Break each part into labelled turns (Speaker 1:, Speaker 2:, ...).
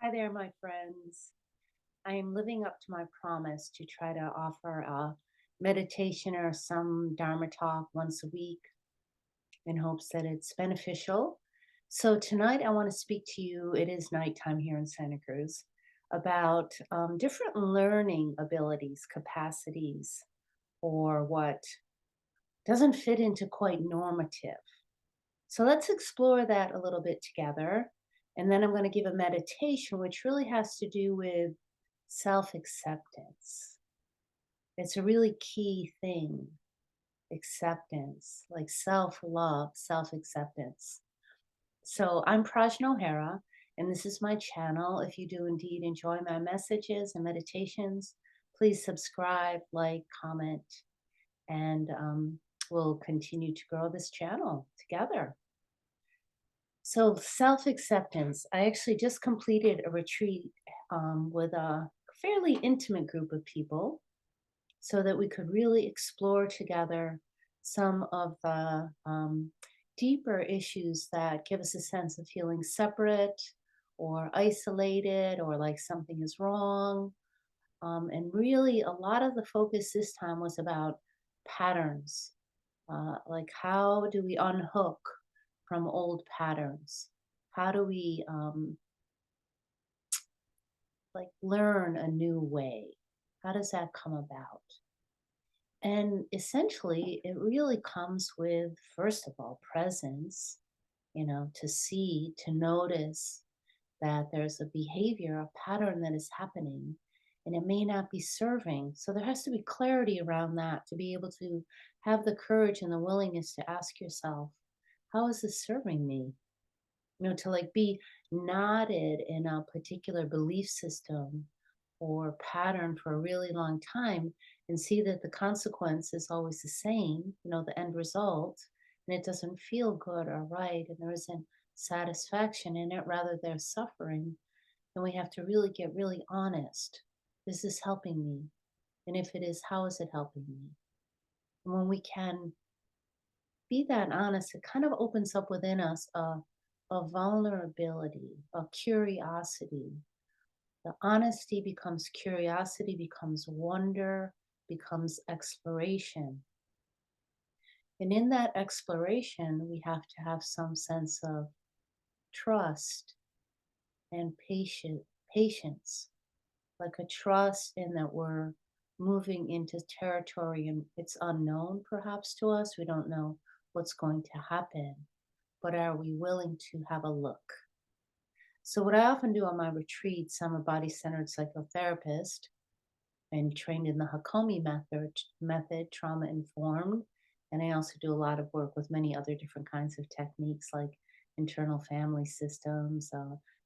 Speaker 1: Hi there, my friends. I am living up to my promise to try to offer a meditation or some Dharma talk once a week in hopes that it's beneficial. So, tonight I want to speak to you. It is nighttime here in Santa Cruz about different learning abilities, capacities, or what doesn't fit into quite normative. So let's explore that a little bit together. And then I'm going to give a meditation, which really has to do with self acceptance. It's a really key thing acceptance, like self love, self acceptance. So I'm Prajna O'Hara, and this is my channel. If you do indeed enjoy my messages and meditations, please subscribe, like, comment, and we'll continue to grow this channel together. So, self acceptance. I actually just completed a retreat with a fairly intimate group of people so that we could really explore together some of the deeper issues that give us a sense of feeling separate or isolated or like something is wrong. And really, a lot of the focus this time was about patterns, like how do we unhook from old patterns? How do we like learn a new way? How does that come about? And essentially, it really comes with, first of all, presence, to see, to notice that there's a behavior, a pattern that is happening, and it may not be serving. So there has to be clarity around that to be able to have the courage and the willingness to ask yourself, how is this serving me? To like be knotted in a particular belief system or pattern for a really long time and see that the consequence is always the same, the end result, and it doesn't feel good or right, and there isn't satisfaction in it, rather there's suffering, then we have to really get really honest. Is this helping me? And if it is, how is it helping me? And when we can be that honest, it kind of opens up within us a vulnerability, a curiosity. The honesty becomes curiosity, becomes wonder, becomes exploration. And in that exploration, we have to have some sense of trust and patience, like a trust in that we're moving into territory and it's unknown perhaps to us. We don't know what's going to happen, but are we willing to have a look? So, what I often do on my retreats, I'm a body centered psychotherapist and trained in the Hakomi method, trauma informed. And I also do a lot of work with many other different kinds of techniques like internal family systems,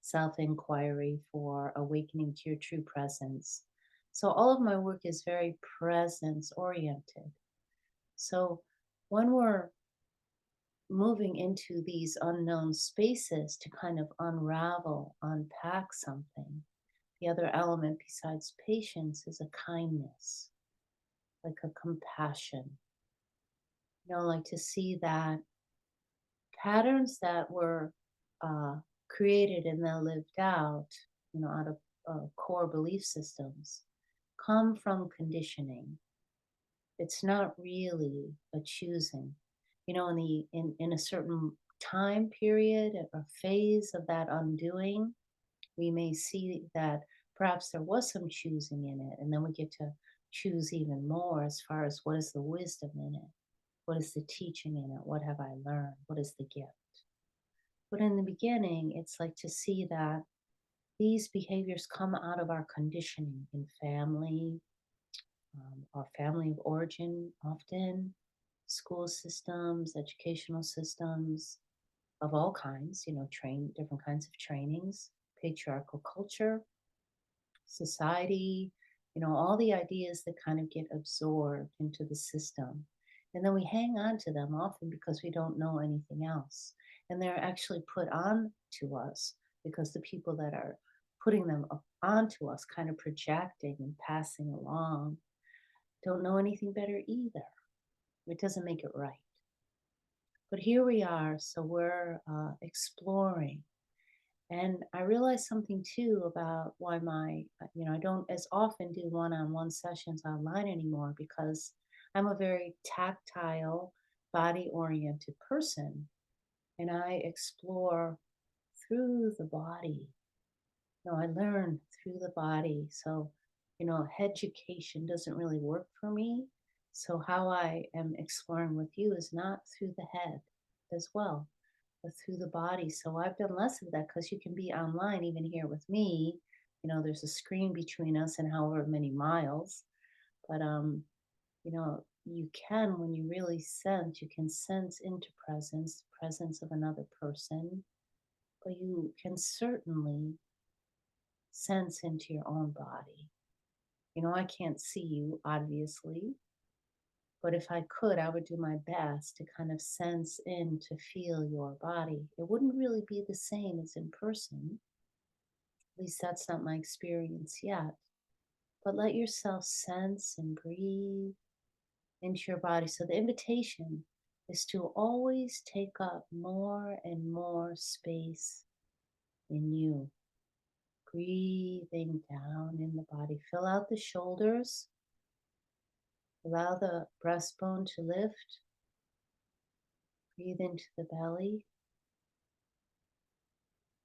Speaker 1: self inquiry for awakening to your true presence. So, all of my work is very presence oriented. So, when we're moving into these unknown spaces to kind of unravel, unpack something, the other element besides patience is a kindness, like a compassion. Like to see that patterns that were created and then lived out, out of core belief systems, come from conditioning. It's not really a choosing. In a certain time period or phase of that undoing, we may see that perhaps there was some choosing in it, and then we get to choose even more as far as what is the wisdom in it, what is the teaching in it, what have I learned, what is the gift. But in the beginning, it's like to see that these behaviors come out of our conditioning in family, our family of origin, often school systems, educational systems of all kinds, different kinds of trainings, patriarchal culture, society, all the ideas that kind of get absorbed into the system. And then we hang on to them often because we don't know anything else. And they're actually put on to us because the people that are putting them onto us, kind of projecting and passing along, don't know anything better either. It doesn't make it right. But here we are, so we're exploring. And I realized something too about why I don't as often do one on one sessions online anymore because I'm a very tactile, body oriented person. And I explore through the body. I learn through the body. So, education doesn't really work for me. So, how I am exploring with you is not through the head as well, but through the body. So, I've done less of that because you can be online, even here with me. There's a screen between us and however many miles. But, you can, when you really sense, you can sense into presence, presence of another person, but you can certainly sense into your own body. I can't see you, obviously, but if I could, I would do my best to kind of sense in to feel your body. It wouldn't really be the same as in person. At least that's not my experience yet. But let yourself sense and breathe into your body. So the invitation is to always take up more and more space in you. Breathing down in the body. Fill out the shoulders. Allow the breastbone to lift. Breathe into the belly,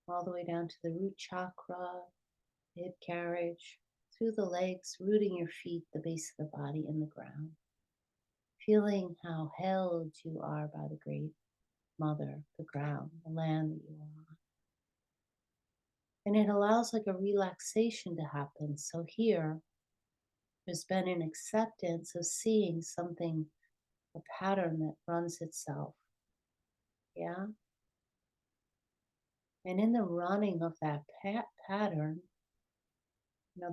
Speaker 1: all the way down to the root chakra, hip carriage, through the legs, rooting your feet, the base of the body in the ground. Feeling how held you are by the great mother, the ground, the land that you are on. And it allows like a relaxation to happen. So here, there's been an acceptance of seeing something, a pattern that runs itself. Yeah. And in the running of that pattern,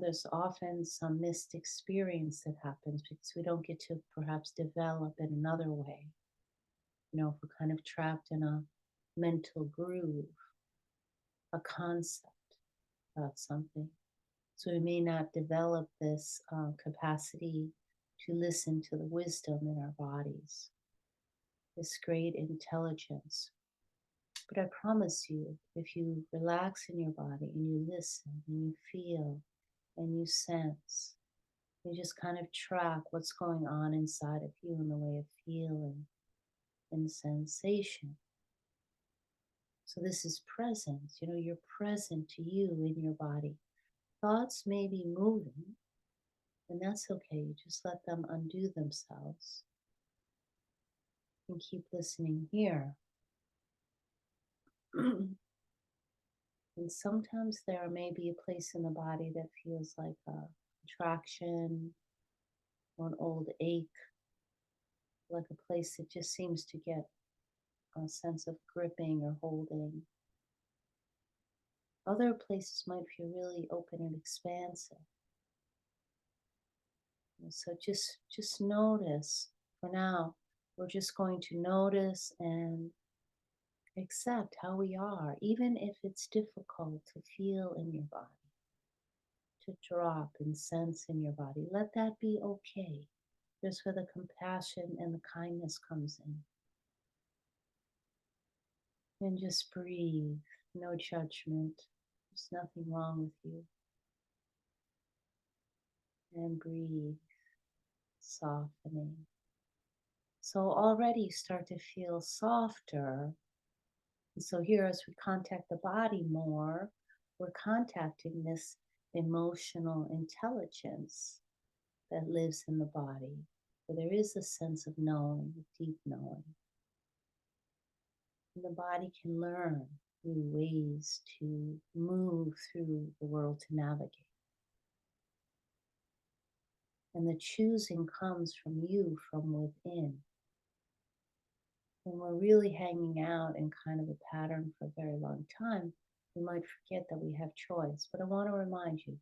Speaker 1: there's often some missed experience that happens because we don't get to perhaps develop in another way. If we're kind of trapped in a mental groove, a concept about something. So we may not develop this capacity to listen to the wisdom in our bodies, this great intelligence. But I promise you, if you relax in your body and you listen and you feel and you sense, you just kind of track what's going on inside of you in the way of feeling and sensation. So this is presence. You're present to you in your body. Thoughts may be moving, and that's okay. You just let them undo themselves and keep listening here. And sometimes there may be a place in the body that feels like a contraction or an old ache, like a place that just seems to get a sense of gripping or holding. Other places might feel really open and expansive. And so just notice. For now, we're just going to notice and accept how we are, even if it's difficult to feel in your body, to drop and sense in your body. Let that be okay. There's where the compassion and the kindness comes in. And just breathe, no judgment. There's nothing wrong with you. And breathe, softening. So already you start to feel softer. And so here, as we contact the body more, we're contacting this emotional intelligence that lives in the body, where there is a sense of knowing, deep knowing. And the body can learn new ways to move through the world to navigate. And the choosing comes from you, from within. When we're really hanging out in kind of a pattern for a very long time, we might forget that we have choice. But I want to remind you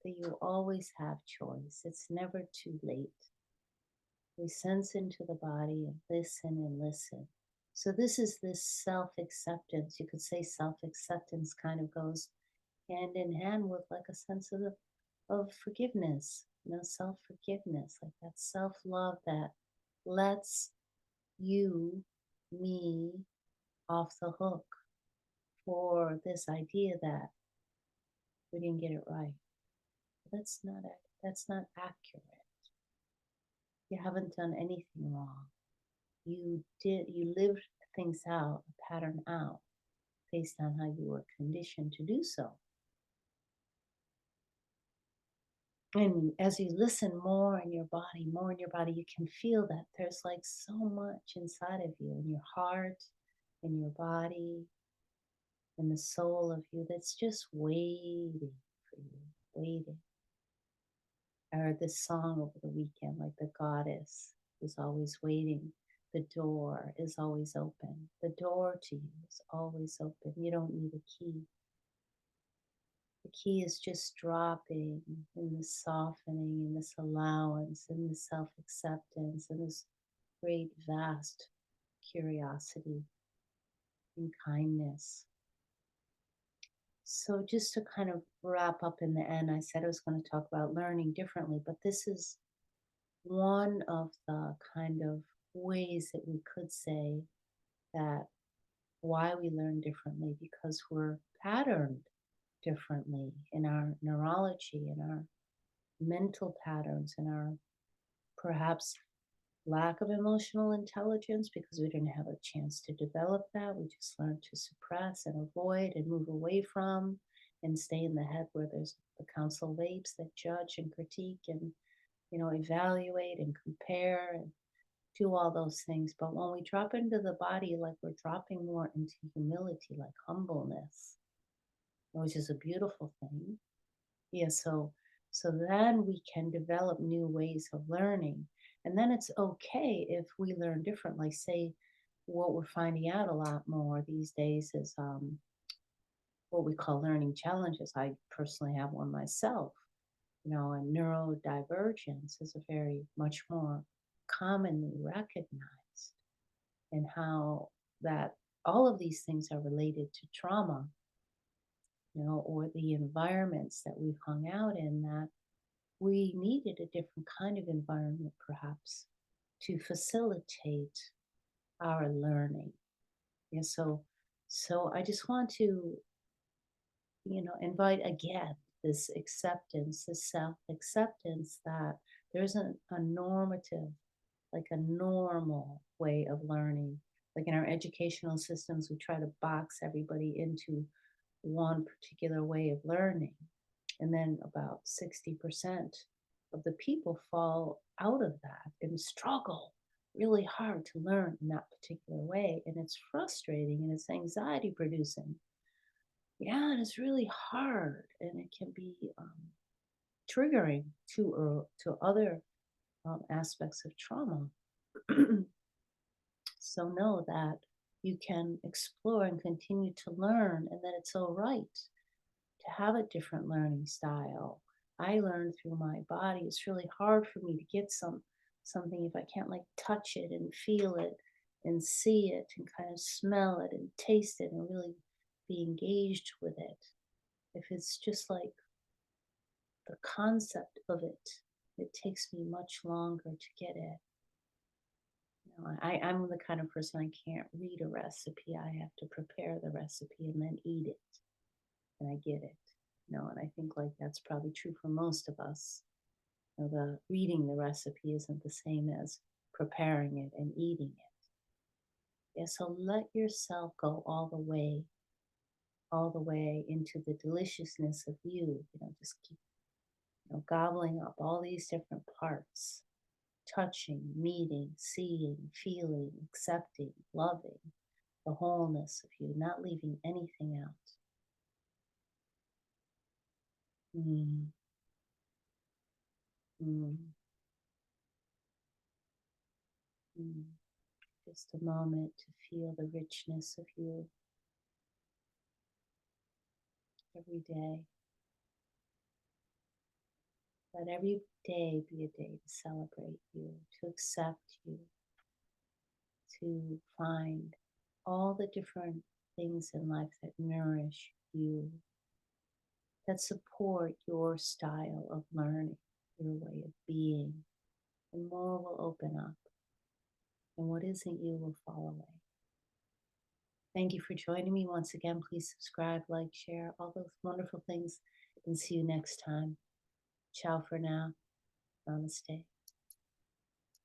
Speaker 1: that you always have choice. It's never too late. We sense into the body and listen. So this is this self-acceptance. You could say self-acceptance kind of goes hand in hand with like a sense of forgiveness, self-forgiveness, like that self-love that lets you, me, off the hook for this idea that we didn't get it right. That's not accurate. You haven't done anything wrong. You lived things out, a pattern out, based on how you were conditioned to do so. And as you listen more in your body, you can feel that there's like so much inside of you, in your heart, in your body, in the soul of you that's just waiting for you, waiting. I heard this song over the weekend, like the goddess is always waiting. The door is always open. The door to you is always open. You don't need a key. The key is just dropping in this softening, in this allowance, in this self acceptance, in this great, vast curiosity and kindness. So, just to kind of wrap up in the end, I said I was going to talk about learning differently, but this is one of the kind of ways that we could say that why we learn differently, because we're patterned differently in our neurology, in our mental patterns, in our perhaps lack of emotional intelligence, because we didn't have a chance to develop that. We just learned to suppress and avoid and move away from and stay in the head where there's the council of apes that judge and critique and evaluate and compare and do all those things. But when we drop into the body, like we're dropping more into humility, like humbleness, which is a beautiful thing. Yeah, so then we can develop new ways of learning. And then it's okay if we learn differently. Say what we're finding out a lot more these days is what we call learning challenges. I personally have one myself. And neurodivergence is a very much more commonly recognized, and how that all of these things are related to trauma, or the environments that we've hung out in, that we needed a different kind of environment perhaps to facilitate our learning. Yeah, so I just want to, invite again this acceptance, this self-acceptance that there's a normative, like a normal way of learning. Like in our educational systems, we try to box everybody into one particular way of learning. And then about 60% of the people fall out of that and struggle really hard to learn in that particular way. And it's frustrating and it's anxiety producing. Yeah, and it's really hard, and it can be triggering to other aspects of trauma. So know that you can explore and continue to learn, and that it's all right to have a different learning style. I learn through my body. It's really hard for me to get something if I can't like touch it and feel it and see it and kind of smell it and taste it and really be engaged with it. If it's just like the concept of it, it takes me much longer to get it. I'm the kind of person, I can't read a recipe. I have to prepare the recipe and then eat it, and I get it. And I think like that's probably true for most of us. The reading the recipe isn't the same as preparing it and eating it. Yeah, so let yourself go all the way into the deliciousness of you. Just keep gobbling up all these different parts, touching, meeting, seeing, feeling, accepting, loving the wholeness of you, not leaving anything out. Mm, mm, mm. Just a moment to feel the richness of you every day. Let every day be a day to celebrate you, to accept you, to find all the different things in life that nourish you, that support your style of learning, your way of being, and more will open up, and what isn't you will fall away. Thank you for joining me once again. Please subscribe, like, share, all those wonderful things. And see you next time. Ciao for now. Namaste.